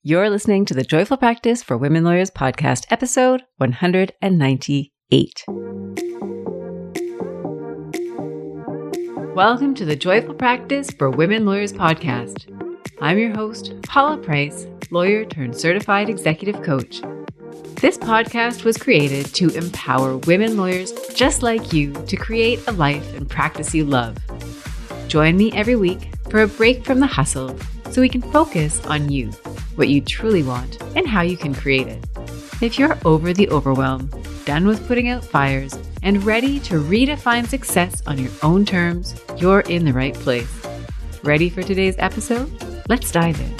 You're listening to the Joyful Practice for Women Lawyers podcast, episode 198. Welcome to the Joyful Practice for Women Lawyers podcast. I'm your host, Paula Price, lawyer turned certified executive coach. This podcast was created to empower women lawyers just like you to create a life and practice you love. Join me every week for a break from the hustle so we can focus on you, what you truly want, and how you can create it. If you're over the overwhelm, done with putting out fires, and ready to redefine success on your own terms, you're in the right place. Ready for today's episode? Let's dive in.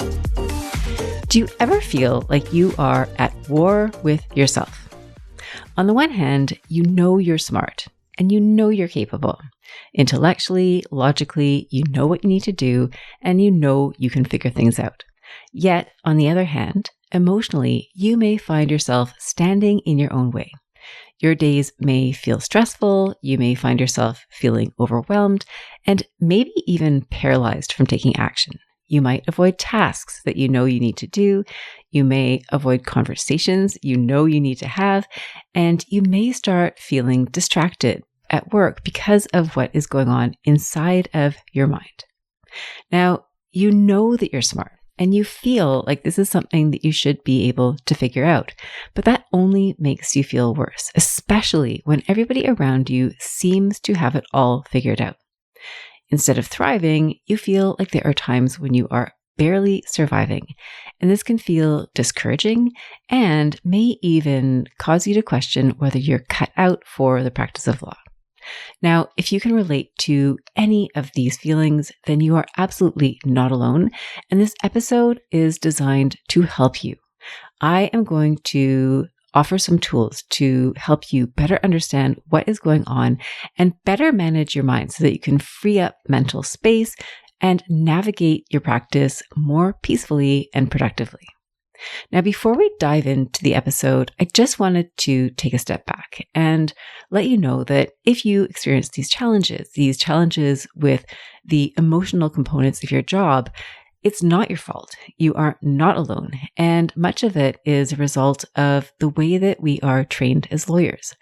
Do you ever feel like you are at war with yourself? On the one hand, you know you're smart and you know you're capable. Intellectually, logically, you know what you need to do and you know you can figure things out. Yet, on the other hand, emotionally, you may find yourself standing in your own way. Your days may feel stressful, you may find yourself feeling overwhelmed, and maybe even paralyzed from taking action. You might avoid tasks that you know you need to do, you may avoid conversations you know you need to have, and you may start feeling distracted at work because of what is going on inside of your mind. Now, you know that you're smart. And you feel like this is something that you should be able to figure out. But that only makes you feel worse, especially when everybody around you seems to have it all figured out. Instead of thriving, you feel like there are times when you are barely surviving. And this can feel discouraging and may even cause you to question whether you're cut out for the practice of law. Now, if you can relate to any of these feelings, then you are absolutely not alone. And this episode is designed to help you. I am going to offer some tools to help you better understand what is going on and better manage your mind so that you can free up mental space and navigate your practice more peacefully and productively. Now, before we dive into the episode, I just wanted to take a step back and let you know that if you experience these challenges with the emotional components of your job, it's not your fault. You are not alone. And much of it is a result of the way that we are trained as lawyers.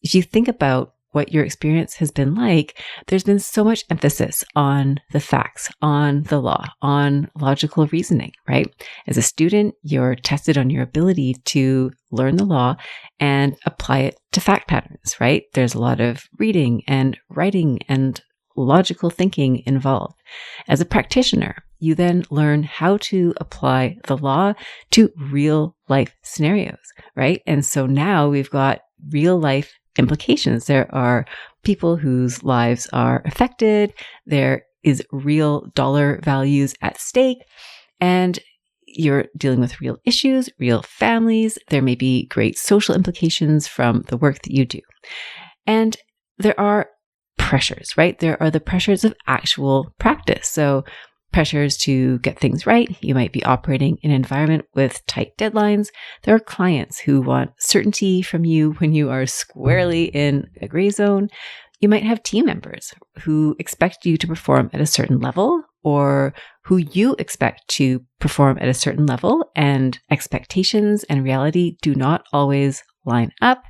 If you think about what your experience has been like, there's been so much emphasis on the facts, on the law, on logical reasoning, right? As a student, you're tested on your ability to learn the law and apply it to fact patterns, right? There's a lot of reading and writing and logical thinking involved. As a practitioner, you then learn how to apply the law to real life scenarios, right? And so now we've got real life implications. There are people whose lives are affected. There is real dollar values at stake, and you're dealing with real issues, real families. There may be great social implications from the work that you do. And there are pressures, right? There are the pressures of actual practice. So pressures to get things right. You might be operating in an environment with tight deadlines. There are clients who want certainty from you when you are squarely in a gray zone. You might have team members who expect you to perform at a certain level or who you expect to perform at a certain level, and expectations and reality do not always line up.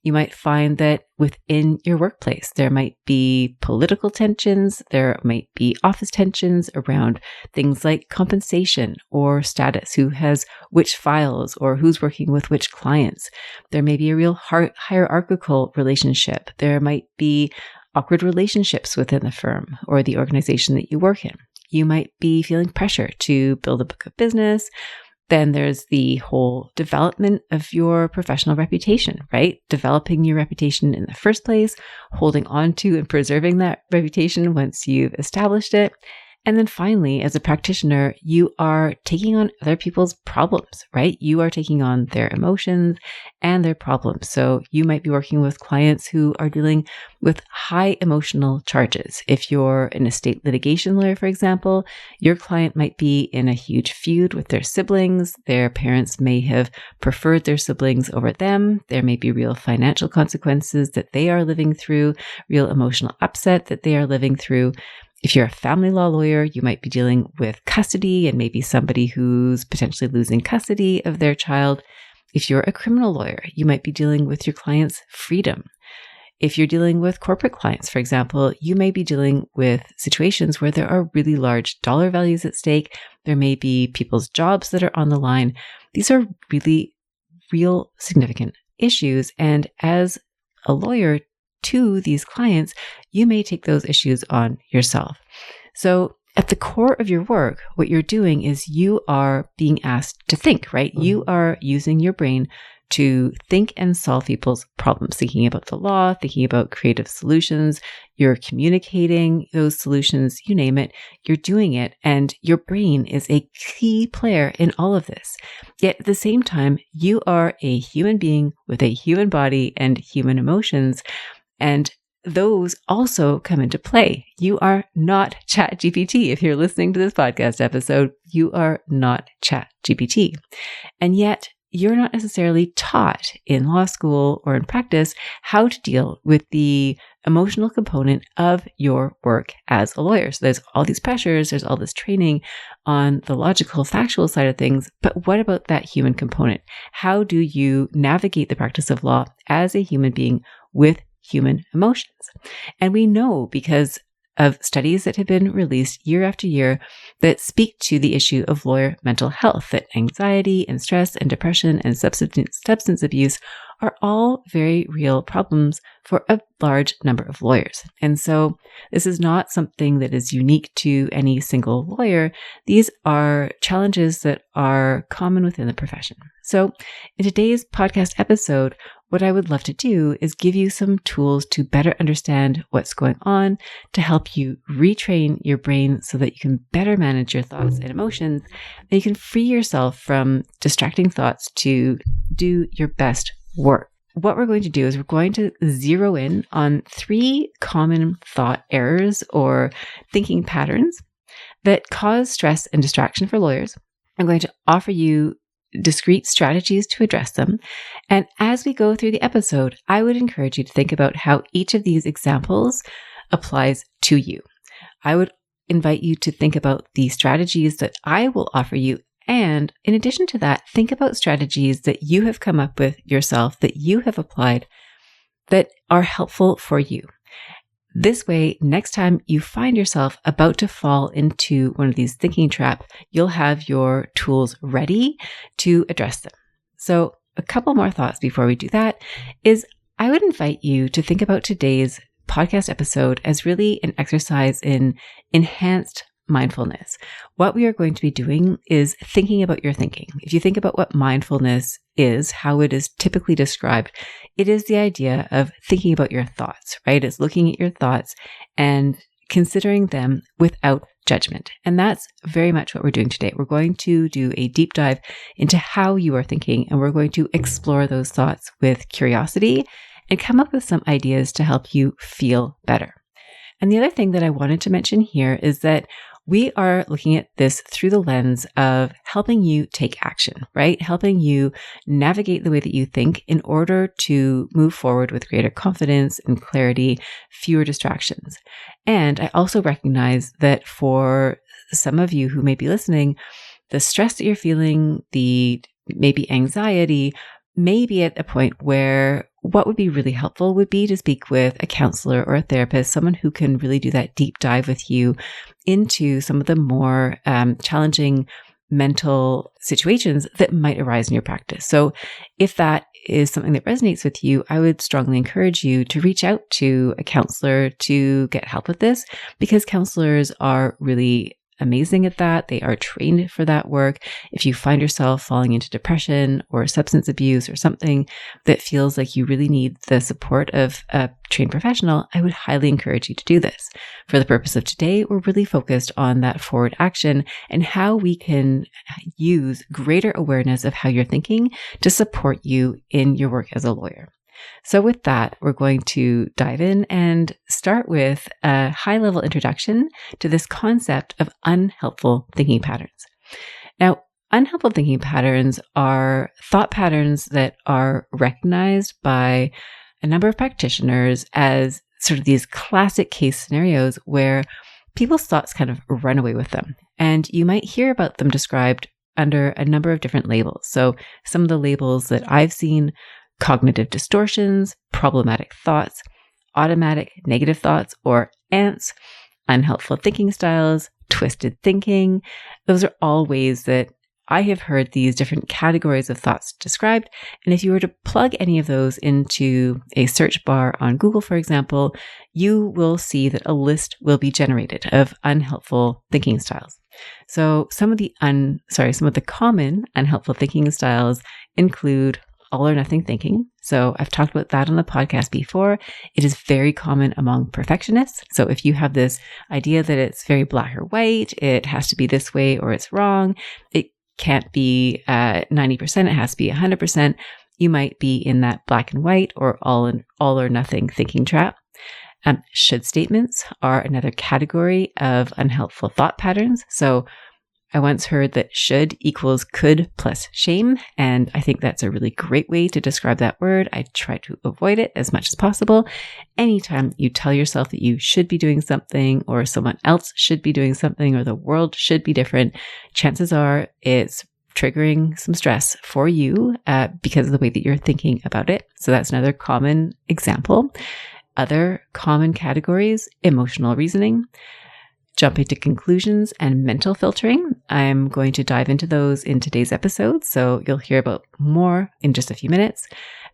You might find that within your workplace, there might be political tensions, there might be office tensions around things like compensation or status, who has which files or who's working with which clients. There may be a real hierarchical relationship. There might be awkward relationships within the firm or the organization that you work in. You might be feeling pressure to build a book of business. Then there's the whole development of your professional reputation, right? Developing your reputation in the first place, holding on to and preserving that reputation once you've established it. And then finally, as a practitioner, you are taking on other people's problems, right? You are taking on their emotions and their problems. So you might be working with clients who are dealing with high emotional charges. If you're an estate litigation lawyer, for example, your client might be in a huge feud with their siblings. Their parents may have preferred their siblings over them. There may be real financial consequences that they are living through, real emotional upset that they are living through. If you're a family law lawyer, you might be dealing with custody and maybe somebody who's potentially losing custody of their child. If you're a criminal lawyer, you might be dealing with your client's freedom. If you're dealing with corporate clients, for example, you may be dealing with situations where there are really large dollar values at stake. There may be people's jobs that are on the line. These are really real significant issues. And as a lawyer to these clients, you may take those issues on yourself. So at the core of your work, what you're doing is you are being asked to think, right? Mm-hmm. You are using your brain to think and solve people's problems, thinking about the law, thinking about creative solutions. You're communicating those solutions, you name it, you're doing it. And your brain is a key player in all of this. Yet at the same time, you are a human being with a human body and human emotions. And those also come into play. You are not ChatGPT. If you're listening to this podcast episode, you are not ChatGPT. And yet, you're not necessarily taught in law school or in practice how to deal with the emotional component of your work as a lawyer. So there's all these pressures, there's all this training on the logical, factual side of things, but what about that human component? How do you navigate the practice of law as a human being with human emotions? And we know because of studies that have been released year after year that speak to the issue of lawyer mental health, that anxiety and stress and depression and substance abuse are all very real problems for a large number of lawyers. And so this is not something that is unique to any single lawyer. These are challenges that are common within the profession. So in today's podcast episode, what I would love to do is give you some tools to better understand what's going on, to help you retrain your brain so that you can better manage your thoughts and emotions, and you can free yourself from distracting thoughts to do your best work. What we're going to do is we're going to zero in on 3 common thought errors or thinking patterns that cause stress and distraction for lawyers. I'm going to offer you discrete strategies to address them. And as we go through the episode, I would encourage you to think about how each of these examples applies to you. I would invite you to think about the strategies that I will offer you. And in addition to that, think about strategies that you have come up with yourself, that you have applied, that are helpful for you. This way, next time you find yourself about to fall into one of these thinking traps, you'll have your tools ready to address them. So a couple more thoughts before we do that is I would invite you to think about today's podcast episode as really an exercise in enhanced mindfulness. What we are going to be doing is thinking about your thinking. If you think about what mindfulness is, how it is typically described, it is the idea of thinking about your thoughts, right? It's looking at your thoughts and considering them without judgment. And that's very much what we're doing today. We're going to do a deep dive into how you are thinking, and we're going to explore those thoughts with curiosity and come up with some ideas to help you feel better. And the other thing that I wanted to mention here is that we are looking at this through the lens of helping you take action, right? Helping you navigate the way that you think in order to move forward with greater confidence and clarity, fewer distractions. And I also recognize that for some of you who may be listening, the stress that you're feeling, the maybe anxiety, may be at a point where what would be really helpful would be to speak with a counselor or a therapist, someone who can really do that deep dive with you into some of the more challenging mental situations that might arise in your practice. So if that is something that resonates with you, I would strongly encourage you to reach out to a counselor to get help with this, because counselors are really amazing at that. They are trained for that work. If you find yourself falling into depression or substance abuse or something that feels like you really need the support of a trained professional, I would highly encourage you to do this. For the purpose of today, we're really focused on that forward action and how we can use greater awareness of how you're thinking to support you in your work as a lawyer. So with that, we're going to dive in and start with a high-level introduction to this concept of unhelpful thinking patterns. Now, unhelpful thinking patterns are thought patterns that are recognized by a number of practitioners as sort of these classic case scenarios where people's thoughts kind of run away with them. And you might hear about them described under a number of different labels. So some of the labels that I've seen: cognitive distortions, problematic thoughts, automatic negative thoughts or ants, unhelpful thinking styles, twisted thinking. Those are all ways that I have heard these different categories of thoughts described. And if you were to plug any of those into a search bar on Google, for example, you will see that a list will be generated of unhelpful thinking styles. So some of the common unhelpful thinking styles include all or nothing thinking. So I've talked about that on the podcast before. It is very common among perfectionists. So if you have this idea that it's very black or white, it has to be this way or it's wrong, it can't be 90%, it has to be 100%, you might be in that black and white or all or nothing thinking trap. Should statements are another category of unhelpful thought patterns. So I once heard that should equals could plus shame, and I think that's a really great way to describe that word. I try to avoid it as much as possible. Anytime you tell yourself that you should be doing something, or someone else should be doing something, or the world should be different, chances are it's triggering some stress for you because of the way that you're thinking about it. So that's another common example. Other common categories: emotional reasoning, jumping to conclusions, and mental filtering. I'm going to dive into those in today's episode, so you'll hear about more in just a few minutes.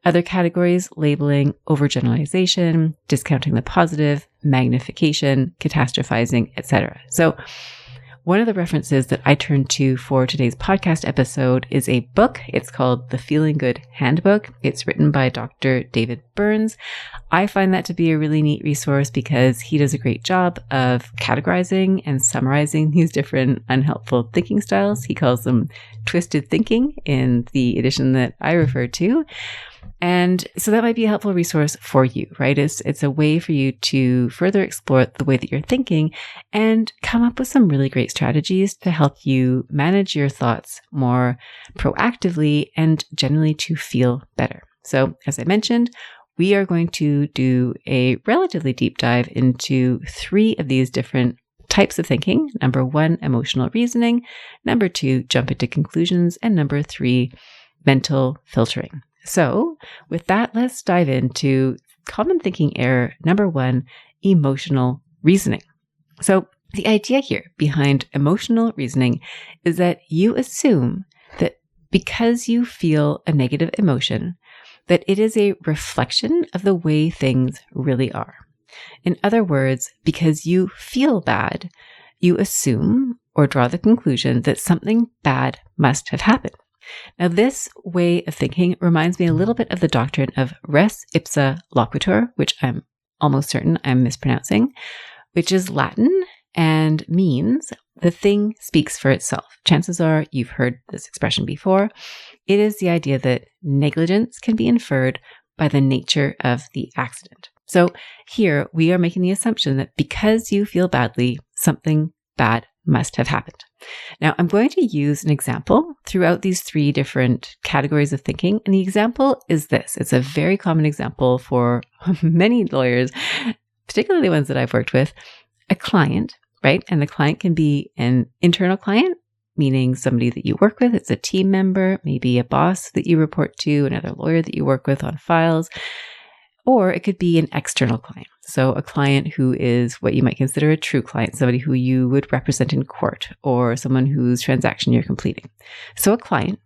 Other categories: labeling, overgeneralization, discounting the positive, magnification, catastrophizing, etc. So one of the references that I turned to for today's podcast episode is a book. It's called The Feeling Good Handbook. It's written by Dr. David Burns. I find that to be a really neat resource because he does a great job of categorizing and summarizing these different unhelpful thinking styles. He calls them twisted thinking in the edition that I refer to. And so that might be a helpful resource for you, right? It's a way for you to further explore the way that you're thinking and come up with some really great strategies to help you manage your thoughts more proactively and generally to feel better. So as I mentioned, we are going to do a relatively deep dive into 3 of these different types of thinking. Number 1, emotional reasoning. Number 2, jump into conclusions. And number 3, mental filtering. So with that, let's dive into common thinking error number 1, emotional reasoning. So the idea here behind emotional reasoning is that you assume that because you feel a negative emotion, that it is a reflection of the way things really are. In other words, because you feel bad, you assume or draw the conclusion that something bad must have happened. Now, this way of thinking reminds me a little bit of the doctrine of res ipsa loquitur, which I'm almost certain I'm mispronouncing, which is Latin and means the thing speaks for itself. Chances are you've heard this expression before. It is the idea that negligence can be inferred by the nature of the accident. So here we are making the assumption that because you feel badly, something bad must have happened. Now, I'm going to use an example throughout these 3 different categories of thinking. And the example is this. It's a very common example for many lawyers, particularly the ones that I've worked with. A client, right? And the client can be an internal client, meaning somebody that you work with. It's a team member, maybe a boss that you report to, another lawyer that you work with on files. Or it could be an external client. So a client who is what you might consider a true client, somebody who you would represent in court or someone whose transaction you're completing. So a client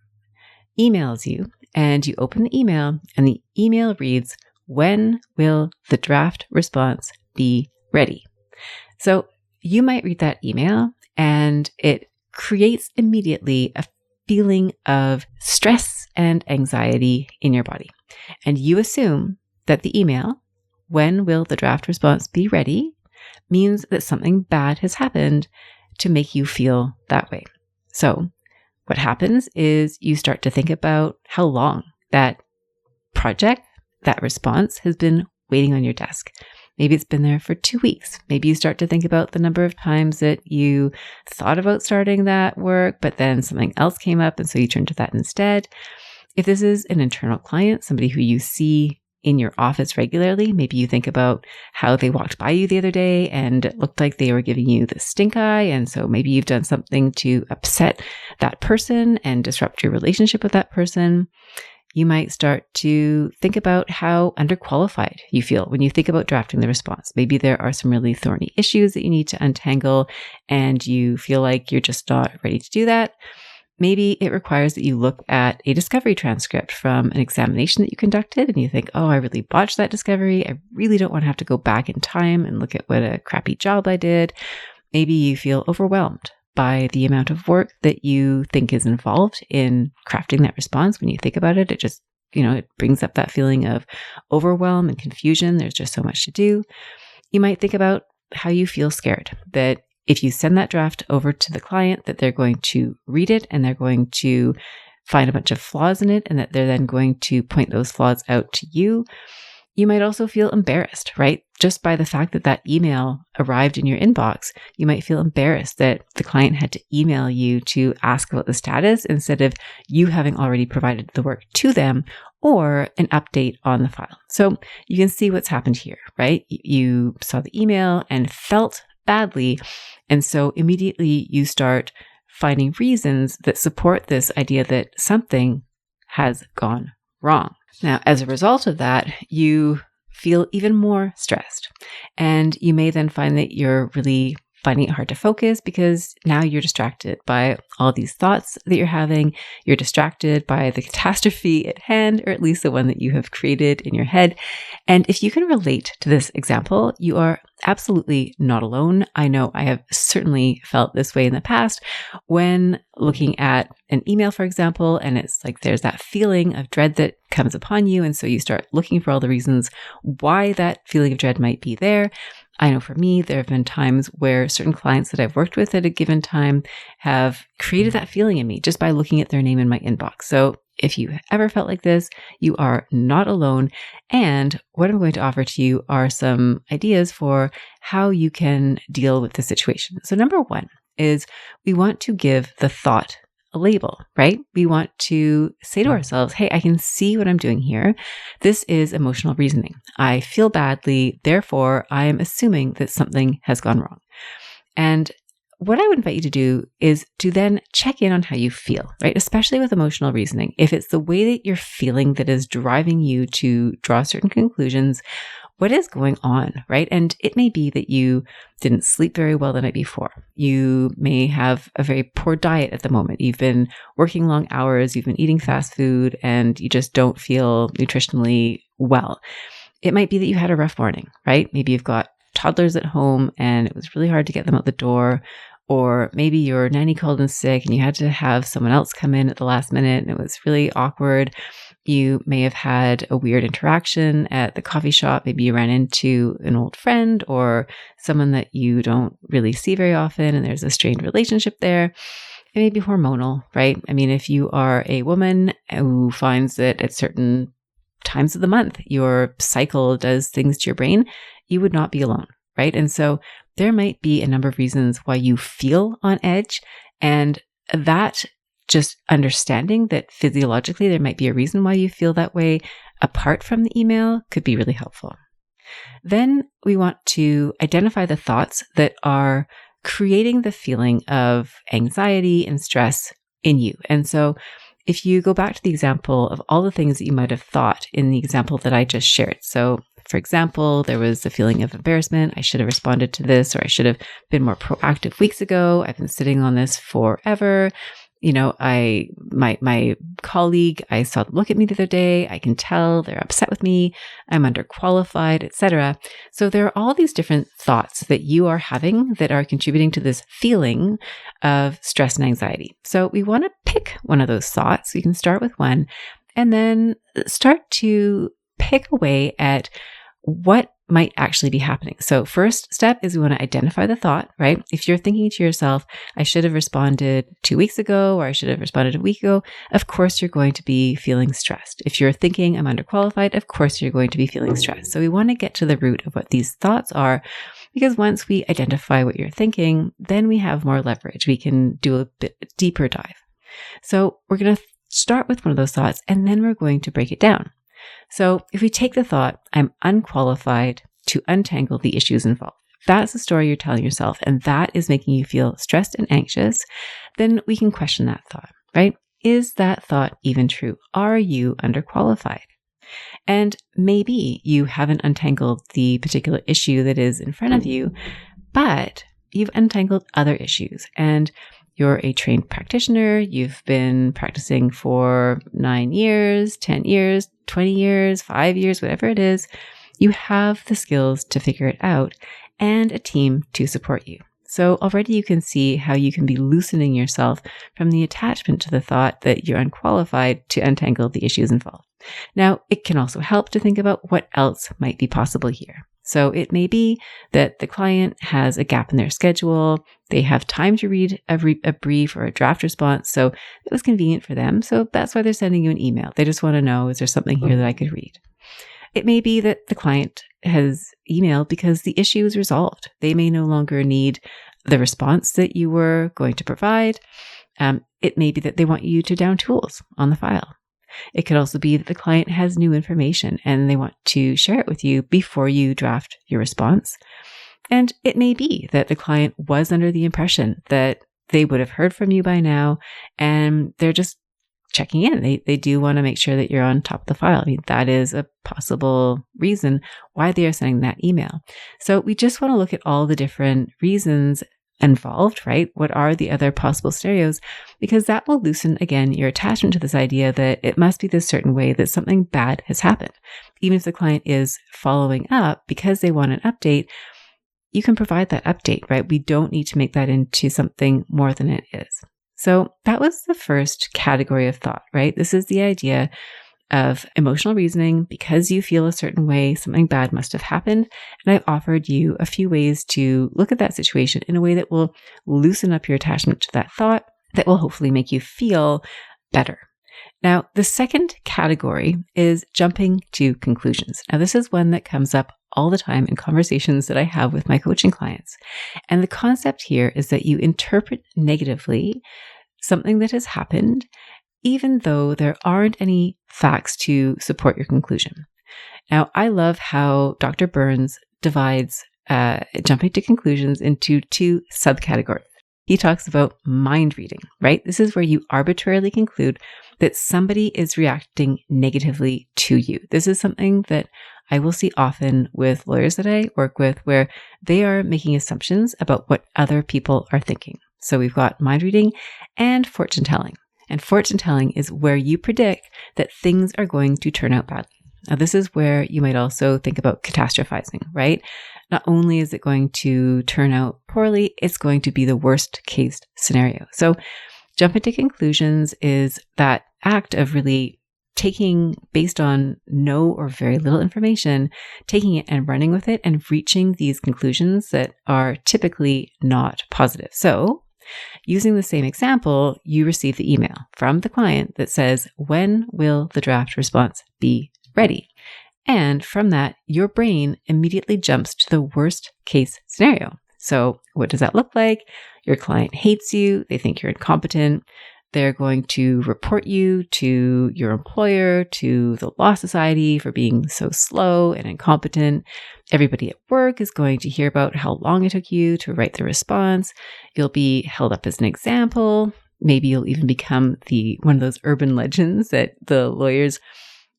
emails you and you open the email and the email reads, "When will the draft response be ready?" So you might read that email and it creates immediately a feeling of stress and anxiety in your body. And you assume that the email, "When will the draft response be ready?" means that something bad has happened to make you feel that way. So what happens is you start to think about how long that project, that response has been waiting on your desk. Maybe it's been there for 2 weeks. Maybe you start to think about the number of times that you thought about starting that work, but then something else came up and so you turned to that instead. If this is an internal client, somebody who you see in your office regularly. Maybe you think about how they walked by you the other day and it looked like they were giving you the stink eye. And so maybe you've done something to upset that person and disrupt your relationship with that person. You might start to think about how underqualified you feel when you think about drafting the response. Maybe there are some really thorny issues that you need to untangle and you feel like you're just not ready to do that. Maybe it requires that you look at a discovery transcript from an examination that you conducted and you think, oh, I really botched that discovery. I really don't want to have to go back in time and look at what a crappy job I did. Maybe you feel overwhelmed by the amount of work that you think is involved in crafting that response. When you think about it, it just, it brings up that feeling of overwhelm and confusion. There's just so much to do. You might think about how you feel scared that if you send that draft over to the client, that they're going to read it and they're going to find a bunch of flaws in it and that they're then going to point those flaws out to you. You might also feel embarrassed, right? Just by the fact that that email arrived in your inbox, you might feel embarrassed that the client had to email you to ask about the status instead of you having already provided the work to them or an update on the file. So you can see what's happened here, right? You saw the email and felt badly. And so immediately you start finding reasons that support this idea that something has gone wrong. Now, as a result of that, you feel even more stressed. And you may then find that you're really finding it hard to focus because now you're distracted by all these thoughts that you're having. You're distracted by the catastrophe at hand, or at least the one that you have created in your head. And if you can relate to this example, you are absolutely not alone. I know I have certainly felt this way in the past when looking at an email, for example, and it's like there's that feeling of dread that comes upon you. And so you start looking for all the reasons why that feeling of dread might be there. I know for me, there have been times where certain clients that I've worked with at a given time have created that feeling in me just by looking at their name in my inbox. So if you ever felt like this, you are not alone. And what I'm going to offer to you are some ideas for how you can deal with the situation. So number one is we want to give the thought a label, right? We want to say to ourselves, hey, I can see what I'm doing here. This is emotional reasoning. I feel badly. Therefore, I am assuming that something has gone wrong. And what I would invite you to do is to then check in on how you feel, right? Especially with emotional reasoning. If it's the way that you're feeling that is driving you to draw certain conclusions, what is going on, right? And it may be that you didn't sleep very well the night before. You may have a very poor diet at the moment. You've been working long hours, you've been eating fast food, and you just don't feel nutritionally well. It might be that you had a rough morning, right? Maybe you've got toddlers at home and it was really hard to get them out the door. Or maybe your nanny called in sick and you had to have someone else come in at the last minute and it was really awkward. You may have had a weird interaction at the coffee shop. Maybe you ran into an old friend or someone that you don't really see very often and there's a strained relationship there. It may be hormonal, right? I mean, if you are a woman who finds that at certain times of the month, your cycle does things to your brain, you would not be alone, right? And so there might be a number of reasons why you feel on edge, and that just understanding that physiologically there might be a reason why you feel that way apart from the email could be really helpful. Then we want to identify the thoughts that are creating the feeling of anxiety and stress in you. And so if you go back to the example of all the things that you might have thought in the example that I just shared. So for example, there was a feeling of embarrassment. I should have responded to this, or I should have been more proactive weeks ago. I've been sitting on this forever. My colleague, I saw them look at me the other day. I can tell they're upset with me. I'm underqualified, etc. So there are all these different thoughts that you are having that are contributing to this feeling of stress and anxiety. So we want to pick one of those thoughts. You can start with one and then start to pick away at what might actually be happening. So first step is we want to identify the thought, right? If you're thinking to yourself, I should have responded 2 weeks ago, or I should have responded a week ago, of course you're going to be feeling stressed. If you're thinking I'm underqualified, of course you're going to be feeling stressed. So we want to get to the root of what these thoughts are, because once we identify what you're thinking, then we have more leverage. We can do a bit deeper dive. So we're going to start with one of those thoughts, and then we're going to break it down. So if we take the thought, I'm unqualified to untangle the issues involved, that's the story you're telling yourself, and that is making you feel stressed and anxious, then we can question that thought, right? Is that thought even true? Are you underqualified? And maybe you haven't untangled the particular issue that is in front of you, but you've untangled other issues, and you're a trained practitioner. You've been practicing for 9 years, 10 years, 20 years, 5 years, whatever it is. You have the skills to figure it out and a team to support you. So already you can see how you can be loosening yourself from the attachment to the thought that you're unqualified to untangle the issues involved. Now, it can also help to think about what else might be possible here. So it may be that the client has a gap in their schedule. They have time to read a brief or a draft response. So it was convenient for them. So that's why they're sending you an email. They just want to know, is there something here that I could read? It may be that the client has emailed because the issue is resolved. They may no longer need the response that you were going to provide. It may be that they want you to down tools on the file. It could also be that the client has new information and they want to share it with you before you draft your response. And it may be that the client was under the impression that they would have heard from you by now, and they're just checking in. They do want to make sure that you're on top of the file. I mean, that is a possible reason why they are sending that email. So we just want to look at all the different reasons involved, right? What are the other possible scenarios? Because that will loosen, again, your attachment to this idea that it must be this certain way, that something bad has happened. Even if the client is following up because they want an update, you can provide that update, right? We don't need to make that into something more than it is. So that was the first category of thought, right? This is the idea of emotional reasoning. Because you feel a certain way, something bad must have happened. And I've offered you a few ways to look at that situation in a way that will loosen up your attachment to that thought, that will hopefully make you feel better. Now, the second category is jumping to conclusions. Now, this is one that comes up all the time in conversations that I have with my coaching clients. And the concept here is that you interpret negatively something that has happened, even though there aren't any facts to support your conclusion. Now, I love how Dr. Burns divides jumping to conclusions into two subcategories. He talks about mind reading, right? This is where you arbitrarily conclude that somebody is reacting negatively to you. This is something that I will see often with lawyers that I work with, where they are making assumptions about what other people are thinking. So we've got mind reading and fortune telling. And fortune telling is where you predict that things are going to turn out badly. Now, this is where you might also think about catastrophizing, right? Not only is it going to turn out poorly, it's going to be the worst case scenario. So jumping to conclusions is that act of really taking, based on no or very little information, taking it and running with it and reaching these conclusions that are typically not positive. So using the same example, you receive the email from the client that says, when will the draft response be ready? And from that, your brain immediately jumps to the worst case scenario. So what does that look like? Your client hates you. They think you're incompetent. They're going to report you to your employer, to the law society for being so slow and incompetent. Everybody at work is going to hear about how long it took you to write the response. You'll be held up as an example. Maybe you'll even become one of those urban legends that the lawyers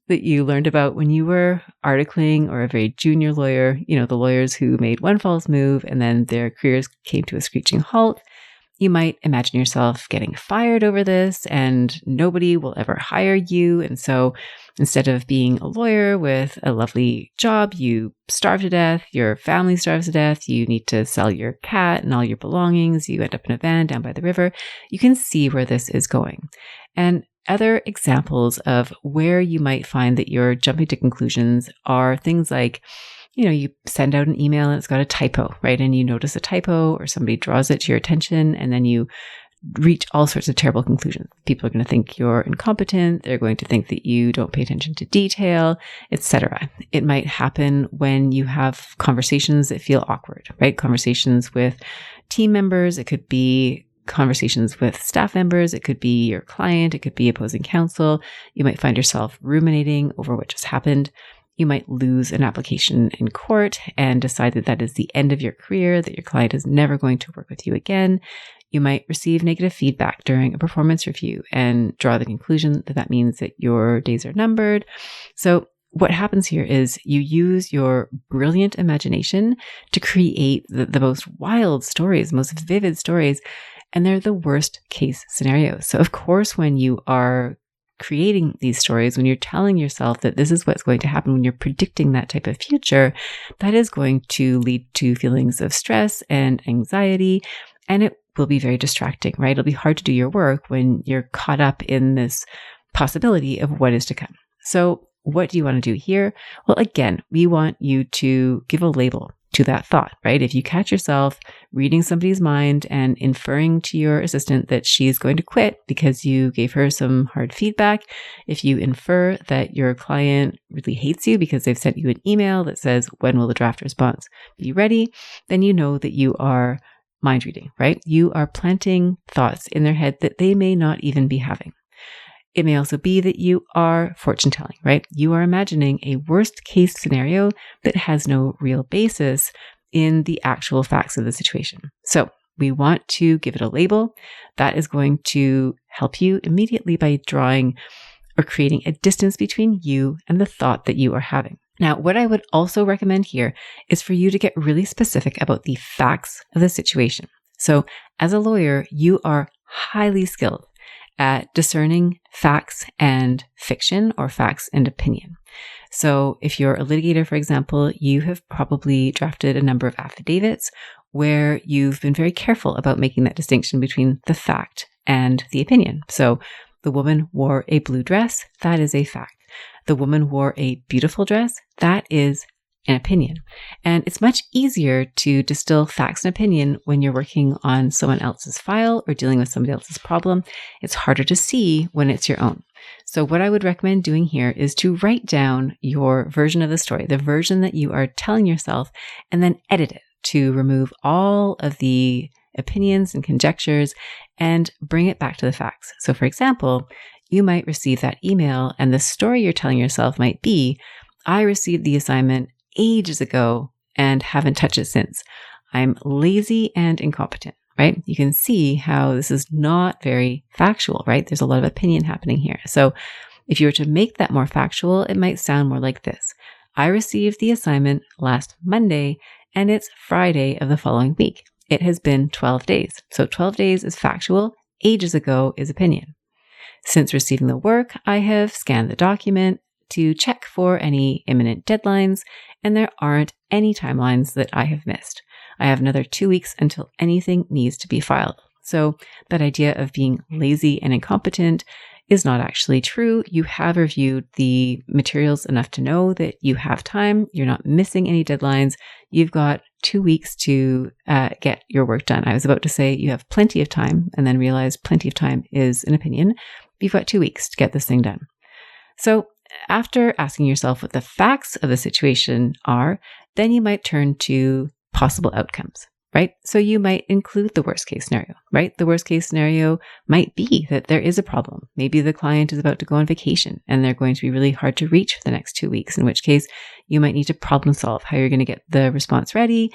that you learned about when you were articling, or a very junior lawyer, the lawyers who made one false move and then their careers came to a screeching halt. You might imagine yourself getting fired over this and nobody will ever hire you. And so instead of being a lawyer with a lovely job, you starve to death, your family starves to death, you need to sell your cat and all your belongings, you end up in a van down by the river. You can see where this is going. And other examples of where you might find that you're jumping to conclusions are things like, you send out an email and it's got a typo, right? And you notice a typo or somebody draws it to your attention and then you reach all sorts of terrible conclusions. People are going to think you're incompetent. They're going to think that you don't pay attention to detail, etc. It might happen when you have conversations that feel awkward, right? Conversations with team members. It could be conversations with staff members. It could be your client. It could be opposing counsel. You might find yourself ruminating over what just happened. You might lose an application in court and decide that that is the end of your career, that your client is never going to work with you again. You might receive negative feedback during a performance review and draw the conclusion that that means that your days are numbered. So what happens here is you use your brilliant imagination to create the most wild stories, most vivid stories, and they're the worst case scenarios. So of course, when you are creating these stories, when you're telling yourself that this is what's going to happen, when you're predicting that type of future, that is going to lead to feelings of stress and anxiety, and it will be very distracting, right? It'll be hard to do your work when you're caught up in this possibility of what is to come. So what do you want to do here? Well, again, we want you to give a label to that thought, right? If you catch yourself reading somebody's mind and inferring to your assistant that she's going to quit because you gave her some hard feedback, if you infer that your client really hates you because they've sent you an email that says, when will the draft response be ready? Then you know that you are mind reading, right? You are planting thoughts in their head that they may not even be having. It may also be that you are fortune telling, right? You are imagining a worst case scenario that has no real basis in the actual facts of the situation. So we want to give it a label that is going to help you immediately by drawing or creating a distance between you and the thought that you are having. Now, what I would also recommend here is for you to get really specific about the facts of the situation. So as a lawyer, you are highly skilled at discerning facts and fiction or facts and opinion. So if you're a litigator, for example, you have probably drafted a number of affidavits where you've been very careful about making that distinction between the fact and the opinion. So the woman wore a blue dress, that is a fact. The woman wore a beautiful dress, that is an opinion. And it's much easier to distill facts and opinion when you're working on someone else's file or dealing with somebody else's problem. It's harder to see when it's your own. So what I would recommend doing here is to write down your version of the story, the version that you are telling yourself, and then edit it to remove all of the opinions and conjectures and bring it back to the facts. So for example, you might receive that email and the story you're telling yourself might be, I received the assignment ages ago and haven't touched it since. I'm lazy and incompetent, right? You can see how this is not very factual, right? There's a lot of opinion happening here. So if you were to make that more factual, it might sound more like this. I received the assignment last Monday and it's Friday of the following week. It has been 12 days. So 12 days is factual. Ages ago is opinion. Since receiving the work, I have scanned the document to check for any imminent deadlines, and there aren't any timelines that I have missed. I have another 2 weeks until anything needs to be filed. So that idea of being lazy and incompetent is not actually true. You have reviewed the materials enough to know that you have time. You're not missing any deadlines. You've got 2 weeks to get your work done. I was about to say you have plenty of time and then realized plenty of time is an opinion. You've got 2 weeks to get this thing done. So after asking yourself what the facts of the situation are, then you might turn to possible outcomes, right? So you might include the worst case scenario, right? The worst case scenario might be that there is a problem. Maybe the client is about to go on vacation and they're going to be really hard to reach for the next 2 weeks, in which case you might need to problem solve how you're going to get the response ready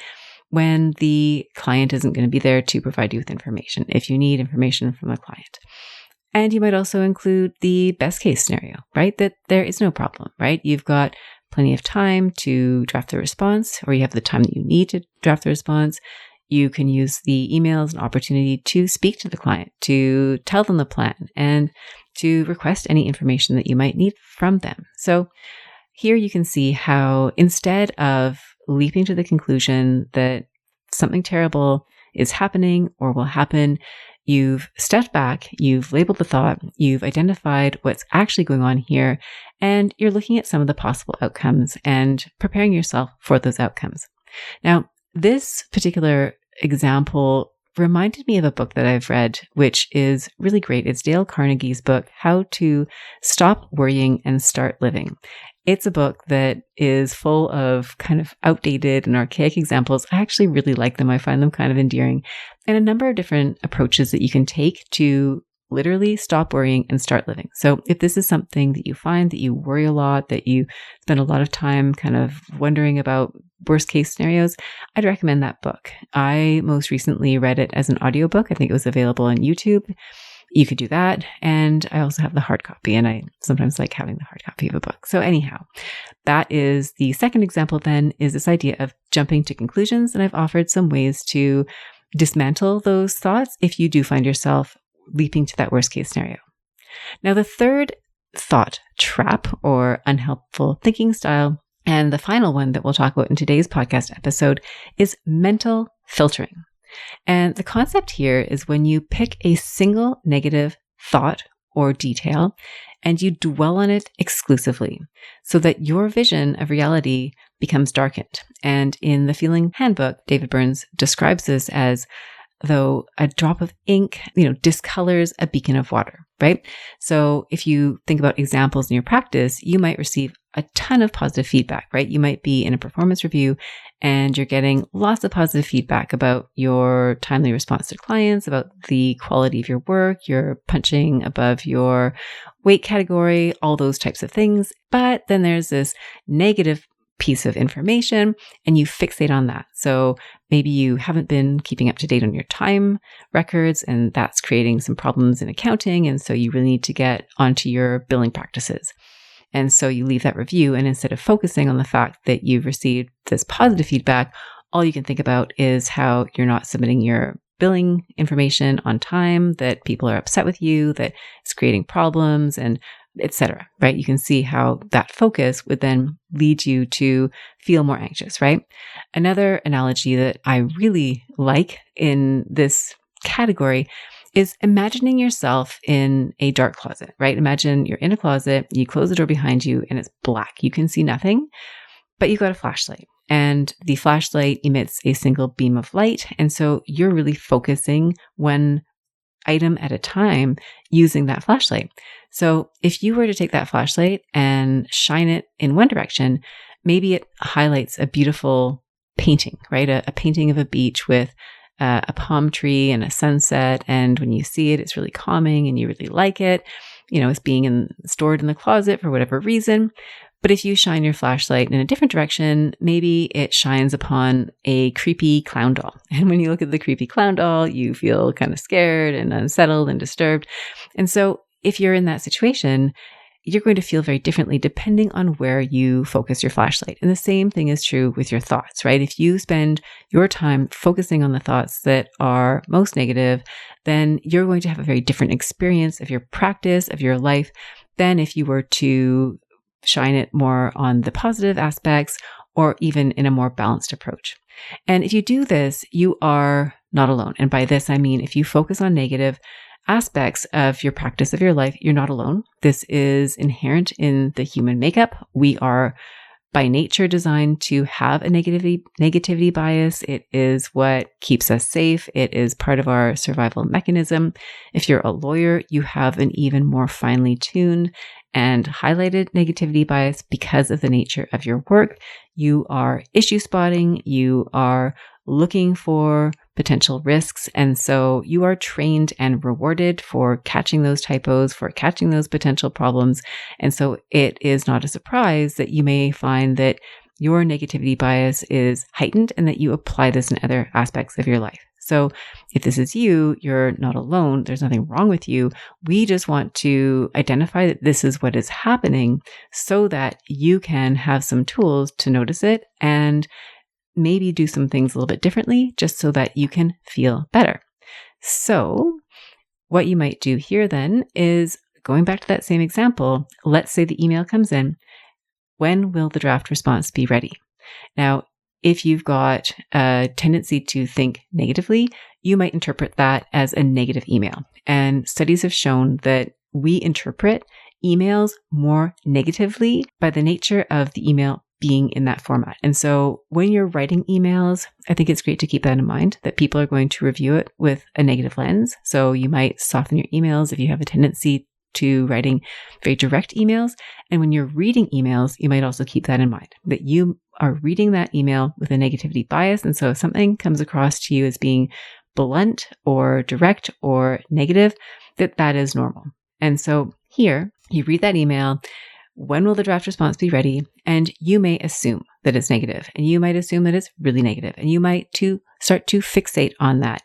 when the client isn't going to be there to provide you with information, if you need information from the client. And you might also include the best case scenario, right? That there is no problem, right? You've got plenty of time to draft the response, or you have the time that you need to draft the response. You can use the email as an opportunity to speak to the client, to tell them the plan, and to request any information that you might need from them. So here you can see how instead of leaping to the conclusion that something terrible is happening or will happen, you've stepped back, you've labeled the thought, you've identified what's actually going on here, and you're looking at some of the possible outcomes and preparing yourself for those outcomes. Now, this particular example reminded me of a book that I've read, which is really great. It's Dale Carnegie's book, How to Stop Worrying and Start Living. it's a book that is full of kind of outdated and archaic examples. I actually really like them. I find them kind of endearing, and a number of different approaches that you can take to literally stop worrying and start living. So if this is something that you find that you worry a lot, that you spend a lot of time kind of wondering about worst case scenarios, I'd recommend that book. I most recently read it as an audiobook. I think it was available on YouTube. You could do that. And I also have the hard copy, and I sometimes like having the hard copy of a book. So anyhow, that is the second example then, is this idea of jumping to conclusions. And I've offered some ways to dismantle those thoughts if you do find yourself leaping to that worst case scenario. Now, the third thought trap or unhelpful thinking style, and the final one that we'll talk about in today's podcast episode, is mental filtering. And the concept here is when you pick a single negative thought or detail and you dwell on it exclusively so that your vision of reality becomes darkened. And in the Feeling Handbook, David Burns describes this as though a drop of ink, discolors a beacon of water, right? So if you think about examples in your practice, you might receive a ton of positive feedback, right? You might be in a performance review and you're getting lots of positive feedback about your timely response to clients, about the quality of your work, you're punching above your weight category, all those types of things. But then there's this negative piece of information and you fixate on that. So maybe you haven't been keeping up to date on your time records, and that's creating some problems in accounting. And so you really need to get onto your billing practices. And so you leave that review, and instead of focusing on the fact that you've received this positive feedback, all you can think about is how you're not submitting your billing information on time, that people are upset with you, that it's creating problems, and etc. Right? You can see how that focus would then lead you to feel more anxious, right? Another analogy that I really like in this category is imagining yourself in a dark closet, right? Imagine you're in a closet, you close the door behind you and it's black. You can see nothing, but you've got a flashlight, and the flashlight emits a single beam of light. And so you're really focusing one item at a time using that flashlight. So if you were to take that flashlight and shine it in one direction, maybe it highlights a beautiful painting, right? A painting of a beach with a palm tree and a sunset. And when you see it, it's really calming and you really like it. It's being stored in the closet for whatever reason. But if you shine your flashlight in a different direction, maybe it shines upon a creepy clown doll. And when you look at the creepy clown doll, you feel kind of scared and unsettled and disturbed. And so if you're in that situation, you're going to feel very differently depending on where you focus your flashlight. And the same thing is true with your thoughts, right? If you spend your time focusing on the thoughts that are most negative, then you're going to have a very different experience of your practice, of your life, than if you were to shine it more on the positive aspects or even in a more balanced approach. And if you do this, you are not alone. And by this, I mean, if you focus on negative aspects of your practice of your life, you're not alone. This is inherent in the human makeup. We are by nature designed to have a negativity bias. It is what keeps us safe. It is part of our survival mechanism. If you're a lawyer, you have an even more finely tuned and highlighted negativity bias because of the nature of your work. You are issue spotting. You are looking for potential risks. And so you are trained and rewarded for catching those typos, for catching those potential problems. And so it is not a surprise that you may find that your negativity bias is heightened and that you apply this in other aspects of your life. So if this is you, you're not alone. There's nothing wrong with you. We just want to identify that this is what is happening so that you can have some tools to notice it and maybe do some things a little bit differently just so that you can feel better. So what you might do here then is, going back to that same example, let's say the email comes in. When will the draft response be ready? Now, if you've got a tendency to think negatively, you might interpret that as a negative email. And studies have shown that we interpret emails more negatively by the nature of the email being in that format. And so when you're writing emails, I think it's great to keep that in mind, that people are going to review it with a negative lens. So you might soften your emails if you have a tendency to writing very direct emails. And when you're reading emails, you might also keep that in mind, that you are reading that email with a negativity bias. And so if something comes across to you as being blunt or direct or negative, that is normal. And so here you read that email. When will the draft response be ready? And you may assume that it's negative, and you might assume that it's really negative, and you might start to fixate on that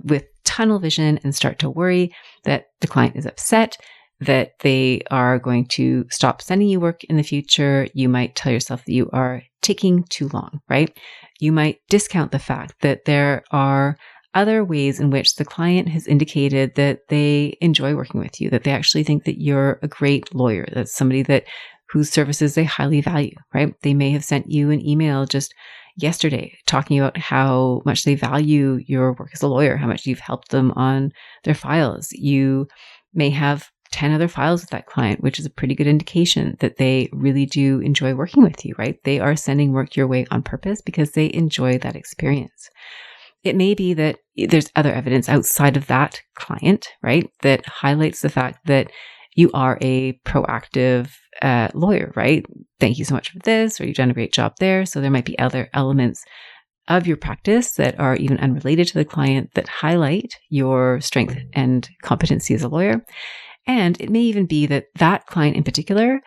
with tunnel vision and start to worry that the client is upset, that they are going to stop sending you work in the future. You might tell yourself that you are taking too long, right? You might discount the fact that there are other ways in which the client has indicated that they enjoy working with you, that they actually think that you're a great lawyer, that's somebody whose services they highly value, right? They may have sent you an email just yesterday talking about how much they value your work as a lawyer, how much you've helped them on their files. You may have 10 other files with that client, which is a pretty good indication that they really do enjoy working with you, right? They are sending work your way on purpose because they enjoy that experience. It may be that there's other evidence outside of that client, right, that highlights the fact that you are a proactive lawyer, right? Thank you so much for this, or you've done a great job there. So there might be other elements of your practice that are even unrelated to the client that highlight your strength and competency as a lawyer. And it may even be that that client in particular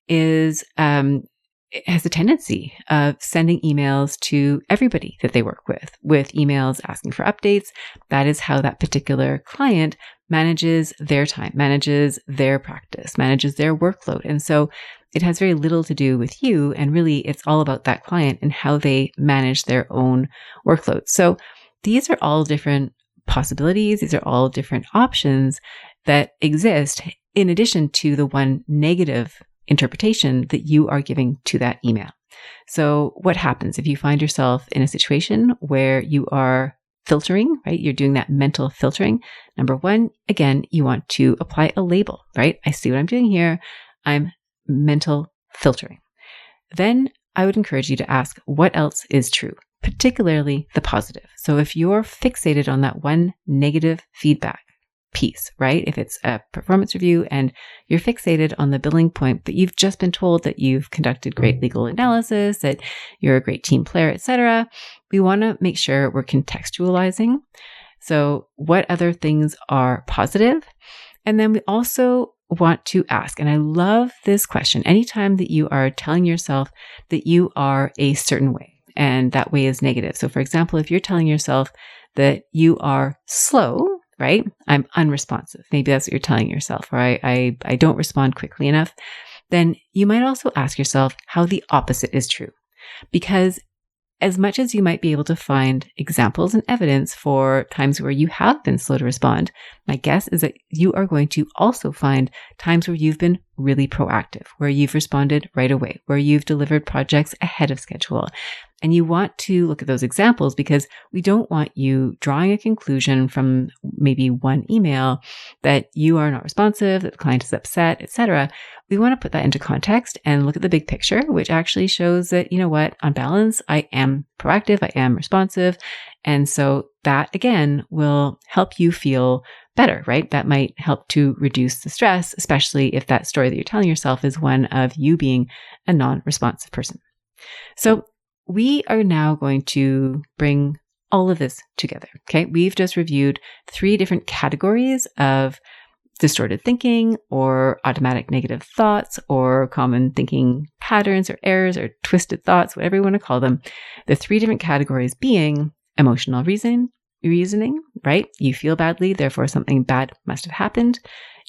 has a tendency of sending emails to everybody that they work with emails asking for updates. That is how that particular client manages their time, manages their practice, manages their workload. And so it has very little to do with you. And really, it's all about that client and how they manage their own workload. So these are all different possibilities. These are all different options that exist in addition to the one negative interpretation that you are giving to that email. So what happens if you find yourself in a situation where you are filtering, right? You're doing that mental filtering. Number one, again, you want to apply a label, right? I see what I'm doing here. I'm mental filtering. Then I would encourage you to ask what else is true, particularly the positive. So if you're fixated on that one negative feedback piece, right? If it's a performance review and you're fixated on the billing point, but you've just been told that you've conducted great legal analysis, that you're a great team player, etc., we want to make sure we're contextualizing. So what other things are positive? And then we also want to ask, and I love this question, anytime that you are telling yourself that you are a certain way and that way is negative. So for example, if you're telling yourself that you are slow, right? I'm unresponsive. Maybe that's what you're telling yourself, or I don't respond quickly enough. Then you might also ask yourself how the opposite is true. Because as much as you might be able to find examples and evidence for times where you have been slow to respond, my guess is that you are going to also find times where you've been really proactive, where you've responded right away, where you've delivered projects ahead of schedule. And you want to look at those examples because we don't want you drawing a conclusion from maybe one email that you are not responsive, that the client is upset, etc. We want to put that into context and look at the big picture, which actually shows that, you know what, on balance, I am proactive, I am responsive. And so that again will help you feel better, right? That might help to reduce the stress, especially if that story that you're telling yourself is one of you being a non-responsive person. So we are now going to bring all of this together. Okay. We've just reviewed 3 different categories of distorted thinking or automatic negative thoughts or common thinking patterns or errors or twisted thoughts, whatever you want to call them. The 3 different categories being emotional reasoning, right? You feel badly, therefore something bad must have happened.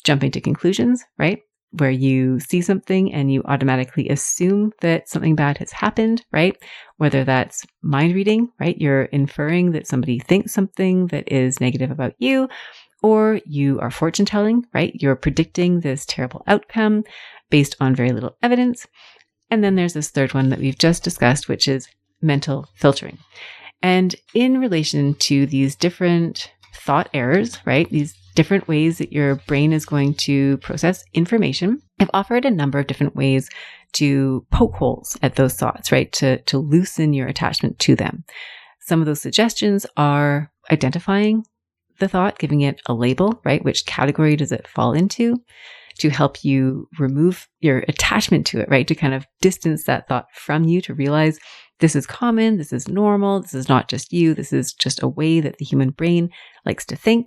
Jumping to conclusions, right? Where you see something and you automatically assume that something bad has happened, right? Whether that's mind reading, right? You're inferring that somebody thinks something that is negative about you, or you are fortune telling, right? You're predicting this terrible outcome based on very little evidence. And then there's this third one that we've just discussed, which is mental filtering. And in relation to these different thought errors, right? These different ways that your brain is going to process information, I've offered a number of different ways to poke holes at those thoughts, right? To loosen your attachment to them. Some of those suggestions are identifying the thought, giving it a label, right? Which category does it fall into? to help you remove your attachment to it, right? To kind of distance that thought from you, to realize this is common, this is normal, this is not just you, this is just a way that the human brain likes to think.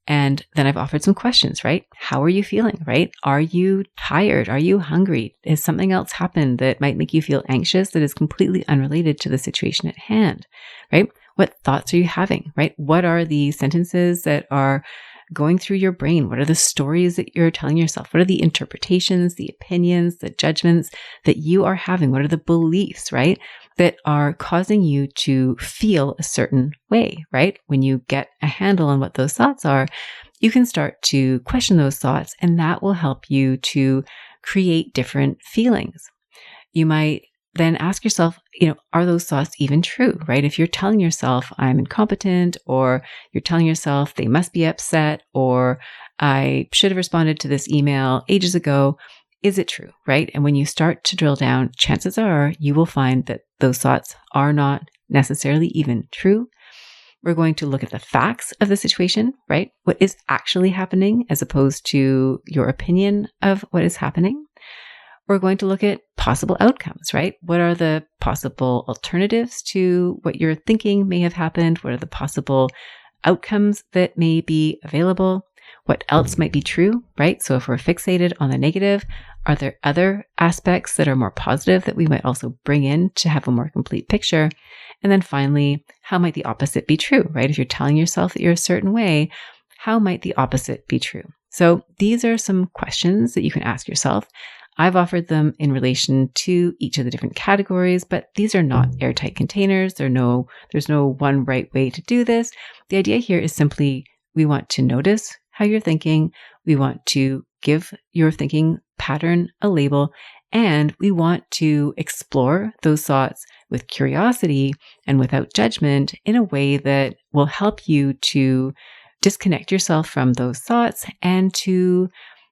And then I've offered some questions, right? How are you feeling, right? Are you tired? Are you hungry? Has something else happened that might make you feel anxious that is completely unrelated to the situation at hand, right? What thoughts are you having, right? What are the sentences that are going through your brain? What are the stories that you're telling yourself? What are the interpretations, the opinions, the judgments that you are having? What are the beliefs, right, that are causing you to feel a certain way, right? When you get a handle on what those thoughts are, you can start to question those thoughts, and that will help you to create different feelings. You might then ask yourself, are those thoughts even true, right? If you're telling yourself I'm incompetent, or you're telling yourself they must be upset, or I should have responded to this email ages ago, is it true, right? And when you start to drill down, chances are you will find that those thoughts are not necessarily even true. We're going to look at the facts of the situation, right? What is actually happening as opposed to your opinion of what is happening. We're going to look at possible outcomes, right? What are the possible alternatives to what you're thinking may have happened? What are the possible outcomes that may be available? What else might be true, right? So if we're fixated on the negative, are there other aspects that are more positive that we might also bring in to have a more complete picture? And then finally, how might the opposite be true, right? If you're telling yourself that you're a certain way, how might the opposite be true? So these are some questions that you can ask yourself. I've offered them in relation to each of the different categories, but these are not airtight containers. There's no one right way to do this. The idea here is simply we want to notice how you're thinking. We want to give your thinking pattern a label, and we want to explore those thoughts with curiosity and without judgment in a way that will help you to disconnect yourself from those thoughts and to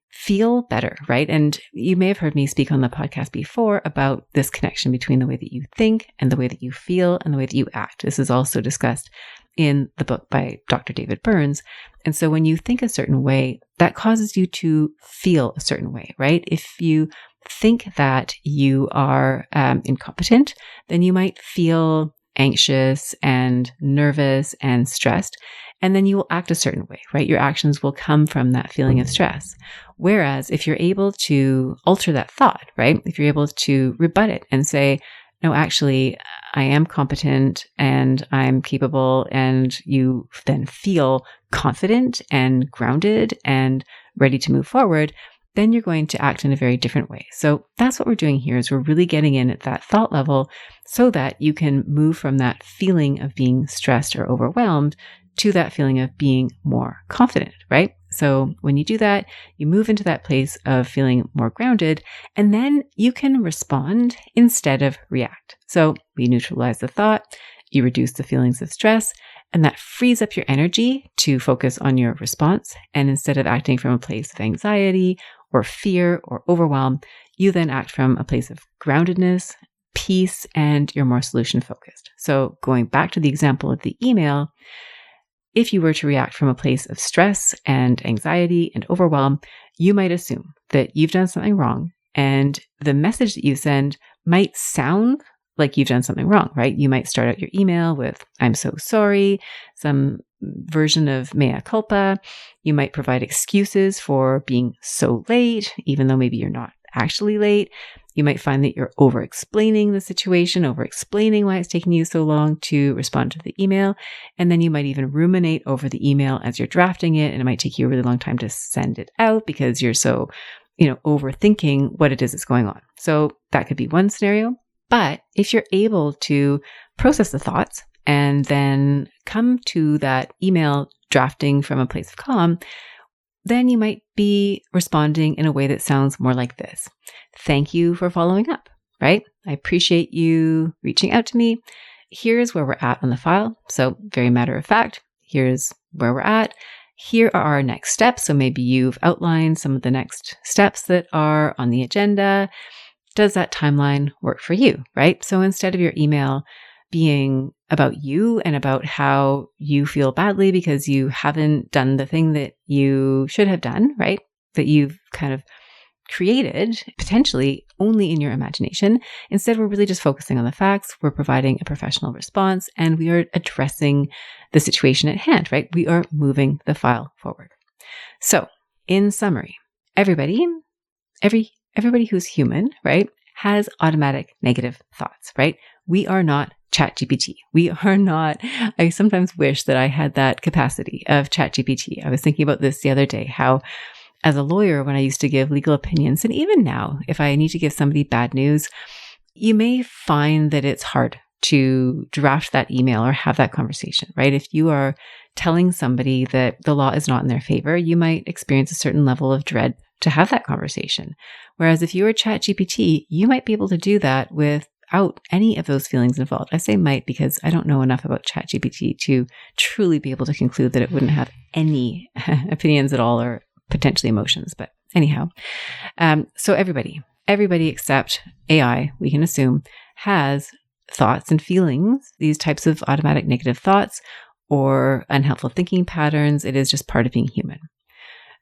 feel better, right? And you may have heard me speak on the podcast before about this connection between the way that you think and the way that you feel and the way that you act. This is also discussed in the book by Dr. David Burns. And so when you think a certain way, that causes you to feel a certain way, right? If you think that you are incompetent, then you might feel anxious and nervous and stressed, and then you will act a certain way, right? Your actions will come from that feeling of stress. Whereas if you're able to alter that thought, right? If you're able to rebut it and say, no, actually, I am competent and I'm capable, and you then feel confident and grounded and ready to move forward, then you're going to act in a very different way. So that's what we're doing here, is we're really getting in at that thought level so that you can move from that feeling of being stressed or overwhelmed to that feeling of being more confident, right? So when you do that, you move into that place of feeling more grounded, and then you can respond instead of react. So we neutralize the thought, you reduce the feelings of stress, and that frees up your energy to focus on your response. And instead of acting from a place of anxiety or fear or overwhelm, you then act from a place of groundedness, peace, and you're more solution focused. So going back to the example of the email, if you were to react from a place of stress and anxiety and overwhelm, you might assume that you've done something wrong, and the message that you send might sound like you've done something wrong, right? You might start out your email with, I'm so sorry, some version of mea culpa. You might provide excuses for being so late, even though maybe you're not actually late. You might find that you're over-explaining the situation, over-explaining why it's taking you so long to respond to the email. And then you might even ruminate over the email as you're drafting it, and it might take you a really long time to send it out because you're so, overthinking what it is that's going on. So that could be one scenario. But if you're able to process the thoughts and then come to that email drafting from a place of calm, then you might be responding in a way that sounds more like this. Thank you for following up, right? I appreciate you reaching out to me. Here's where we're at on the file. So very matter of fact, here's where we're at. Here are our next steps. So maybe you've outlined some of the next steps that are on the agenda. Does that timeline work for you, right? So instead of your email being about you and about how you feel badly because you haven't done the thing that you should have done, right? that you've kind of created potentially only in your imagination. Instead, we're really just focusing on the facts. We're providing a professional response and we are addressing the situation at hand, right? We are moving the file forward. So in summary, everybody who's human, right, has automatic negative thoughts, right? We are not ChatGPT. We are not, I sometimes wish that I had that capacity of ChatGPT. I was thinking about this the other day, how as a lawyer, when I used to give legal opinions, and even now, if I need to give somebody bad news, you may find that it's hard to draft that email or have that conversation, right? If you are telling somebody that the law is not in their favor, you might experience a certain level of dread to have that conversation. Whereas if you were ChatGPT, you might be able to do that without any of those feelings involved. I say might because I don't know enough about ChatGPT to truly be able to conclude that it wouldn't have any opinions at all or potentially emotions. But anyhow, so everybody except AI, we can assume, has thoughts and feelings, these types of automatic negative thoughts or unhelpful thinking patterns. It is just part of being human.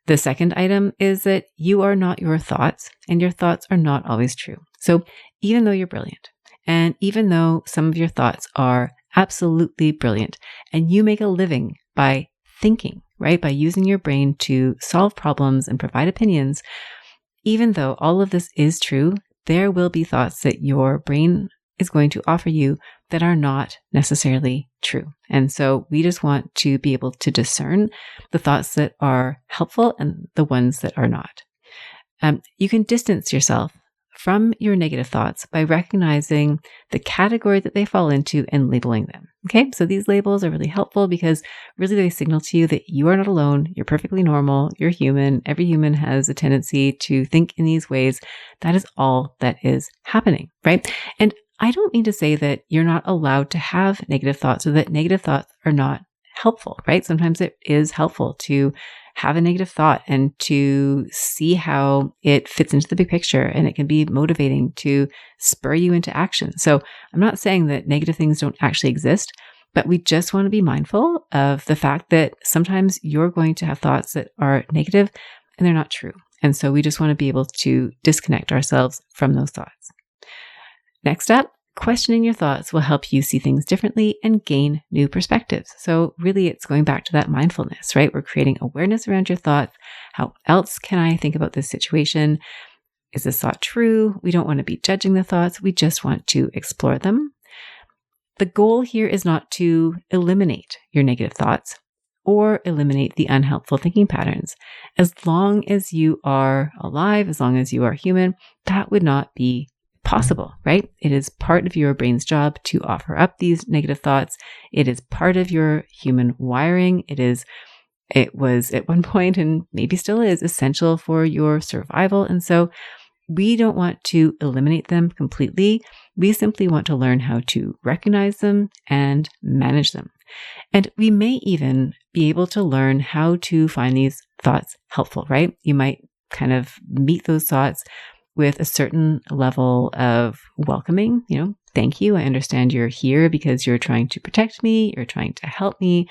The second item is that you are not your thoughts and your thoughts are not always true. So even though you're brilliant and even though some of your thoughts are absolutely brilliant and you make a living by thinking, right, by using your brain to solve problems and provide opinions, even though all of this is true, there will be thoughts that your brain is going to offer you that are not necessarily true. And so we just want to be able to discern the thoughts that are helpful and the ones that are not. You can distance yourself from your negative thoughts by recognizing the category that they fall into and labeling them. Okay, so these labels are really helpful because really they signal to you that you are not alone, you're perfectly normal, you're human. Every human has a tendency to think in these ways. That is all that is happening, right? And I don't mean to say that you're not allowed to have negative thoughts or that negative thoughts are not helpful, right? Sometimes it is helpful to have a negative thought and to see how it fits into the big picture, and it can be motivating to spur you into action. So I'm not saying that negative things don't actually exist, but we just want to be mindful of the fact that sometimes you're going to have thoughts that are negative and they're not true. And so we just want to be able to disconnect ourselves from those thoughts. Next up, questioning your thoughts will help you see things differently and gain new perspectives. So really it's going back to that mindfulness, right? We're creating awareness around your thoughts. How else can I think about this situation? Is this thought true? We don't want to be judging the thoughts. We just want to explore them. The goal here is not to eliminate your negative thoughts or eliminate the unhelpful thinking patterns. As long as you are alive, as long as you are human, that would not be possible, right? It is part of your brain's job to offer up these negative thoughts. It is part of your human wiring. It was at one point, and maybe still is, essential for your survival. And so we don't want to eliminate them completely. We simply want to learn how to recognize them and manage them. And we may even be able to learn how to find these thoughts helpful, right? You might kind of meet those thoughts with a certain level of welcoming, thank you. I understand you're here because you're trying to protect me. You're trying to help me.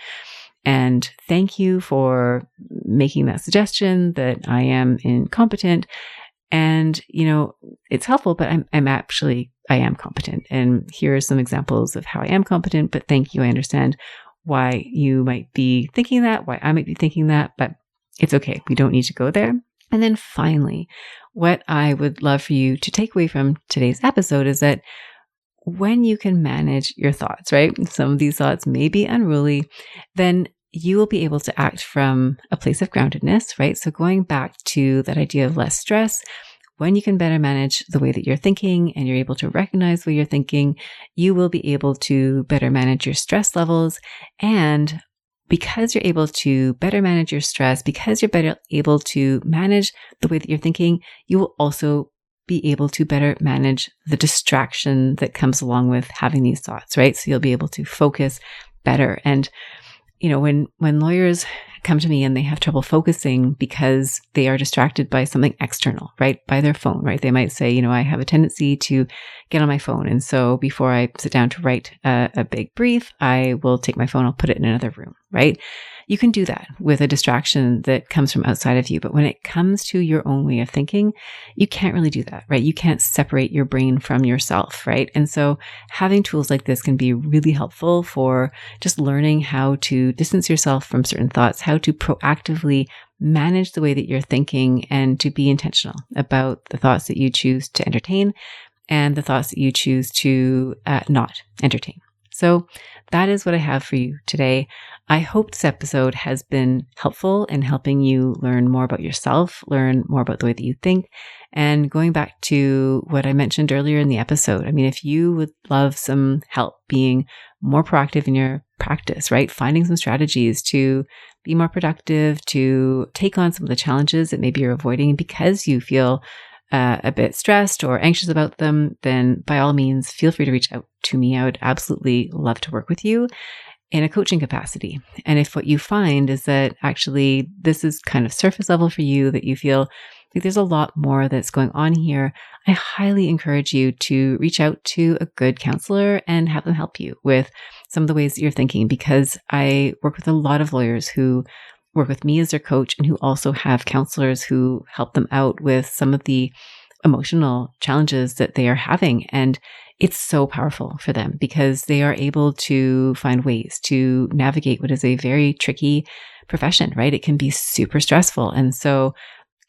And thank you for making that suggestion that I am incompetent. And, it's helpful, but I am competent. And here are some examples of how I am competent, but thank you. I understand why you might be thinking that, why I might be thinking that, but it's okay. We don't need to go there. And then finally, what I would love for you to take away from today's episode is that when you can manage your thoughts, right? Some of these thoughts may be unruly, then you will be able to act from a place of groundedness, right? So going back to that idea of less stress, when you can better manage the way that you're thinking and you're able to recognize the way you're thinking, you will be able to better manage your stress levels. And because you're able to better manage your stress, because you're better able to manage the way that you're thinking, you will also be able to better manage the distraction that comes along with having these thoughts, right? So you'll be able to focus better. And, when lawyers come to me and they have trouble focusing because they are distracted by something external, right? By their phone, right? They might say, I have a tendency to get on my phone. And so before I sit down to write a big brief, I will take my phone, I'll put it in another room, right? you can do that with a distraction that comes from outside of you. But when it comes to your own way of thinking, you can't really do that, right? You can't separate your brain from yourself, right? And so having tools like this can be really helpful for just learning how to distance yourself from certain thoughts, how to proactively manage the way that you're thinking, and to be intentional about the thoughts that you choose to entertain and the thoughts that you choose to not entertain. So that is what I have for you today. I hope this episode has been helpful in helping you learn more about yourself, learn more about the way that you think. And going back to what I mentioned earlier in the episode, I mean, if you would love some help being more proactive in your practice, right? Finding some strategies to be more productive, to take on some of the challenges that maybe you're avoiding because you feel a bit stressed or anxious about them, then by all means, feel free to reach out to me. I would absolutely love to work with you in a coaching capacity. And if what you find is that actually this is kind of surface level for you, that you feel like there's a lot more that's going on here, I highly encourage you to reach out to a good counselor and have them help you with some of the ways that you're thinking, because I work with a lot of lawyers who work with me as their coach and who also have counselors who help them out with some of the emotional challenges that they are having. And it's so powerful for them because they are able to find ways to navigate what is a very tricky profession, right? It can be super stressful. And so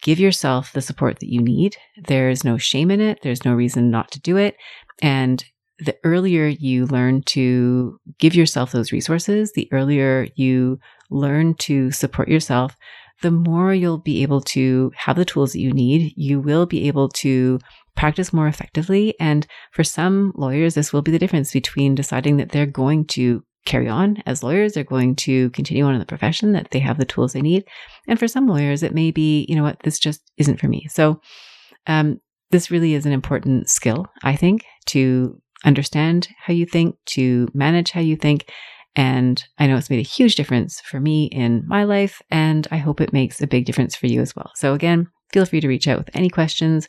give yourself the support that you need. There's no shame in it. There's no reason not to do it. And the earlier you learn to give yourself those resources, the earlier you learn to support yourself, the more you'll be able to have the tools that you need. You will be able to practice more effectively. And for some lawyers, this will be the difference between deciding that they're going to carry on as lawyers, they're going to continue on in the profession, that they have the tools they need. And for some lawyers, it may be, you know what, this just isn't for me. So this really is an important skill, I think, to understand how you think, to manage how you think. And I know it's made a huge difference for me in my life, and I hope it makes a big difference for you as well. So again, feel free to reach out with any questions.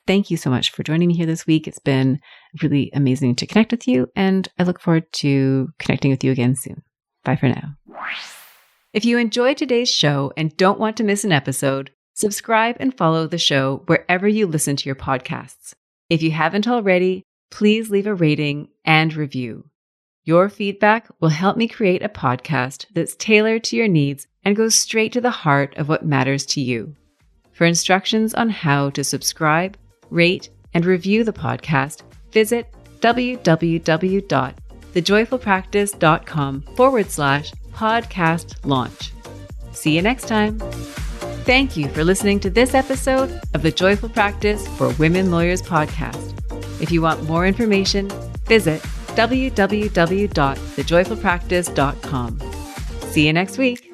Thank you so much for joining me here this week. It's been really amazing to connect with you, and I look forward to connecting with you again soon. Bye for now. If you enjoyed today's show and don't want to miss an episode, subscribe and follow the show wherever you listen to your podcasts. If you haven't already, please leave a rating and review. Your feedback will help me create a podcast that's tailored to your needs and goes straight to the heart of what matters to you. For instructions on how to subscribe, rate, and review the podcast, visit www.thejoyfulpractice.com/podcast launch. See you next time. Thank you for listening to this episode of the Joyful Practice for Women Lawyers podcast. If you want more information, visit www.thejoyfulpractice.com. See you next week.